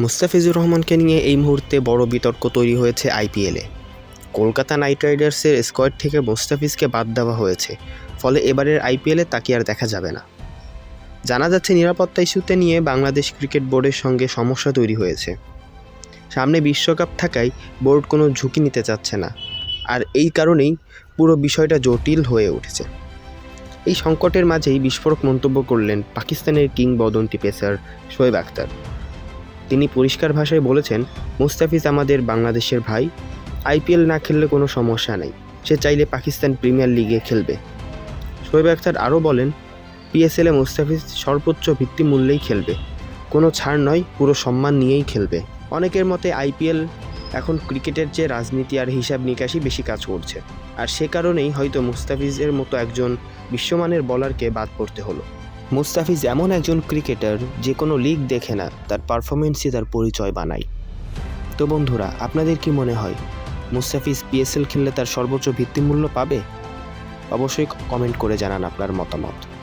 মুস্তাফিজুর রহমানকে নিয়ে এই মুহূর্তে বড় বিতর্ক তৈরি হয়েছে আইপিএলে। কলকাতা নাইট রাইডার্সের স্কোয়াড থেকে মুস্তাফিজকে বাদ দেওয়া হয়েছে, ফলে এবারের আইপিএলে তাকে আর দেখা যাবে না। জানা যাচ্ছে নিরাপত্তা ইস্যুতে নিয়ে বাংলাদেশ ক্রিকেট বোর্ডের সঙ্গে সমস্যা তৈরি হয়েছে। সামনে বিশ্বকাপ থাকায় বোর্ড কোনো ঝুঁকি নিতে চাচ্ছে না, আর এই কারণেই পুরো বিষয়টা জটিল হয়ে উঠেছে। এই সংকটের মাঝেই বিস্ফোরক মন্তব্য করলেন পাকিস্তানের কিংবদন্তি পেসার শোয়েব আখতার। তিনি পরিষ্কার ভাষায় বলেছেন, মুস্তাফিজ আমাদের বাংলাদেশের ভাই, আইপিএল না খেললে কোনো সমস্যা নেই, সে চাইলে পাকিস্তান প্রিমিয়ার লিগে খেলবে। শোয়েব আখতার আরও বলেন, পিএসএলে মুস্তাফিজ সর্বোচ্চ ভিত্তিমূল্যেই খেলবে, কোনো ছাড় নয়, পুরো সম্মান নিয়েই খেলবে। অনেকের মতে আইপিএল এখন ক্রিকেটের চেয়ে রাজনীতি আর হিসাব নিকাশই বেশি কাজ করছে, আর সে কারণেই হয়তো মুস্তাফিজের মতো একজন বিশ্বমানের বলারকে বাদ পড়তে হলো। মুস্তাফিজ এমন একজন ক্রিকেটার যে কোনো লিগ দেখে না, তার পারফরমেন্সই তার পরিচয় বানায়। তো বন্ধুরা, আপনাদের কি মনে হয় মুস্তাফিজ পিএসএল খেললে তার সর্বোচ্চ ভিত্তিমূল্য পাবে? অবশ্যই কমেন্ট করে জানান আপনার মতামত।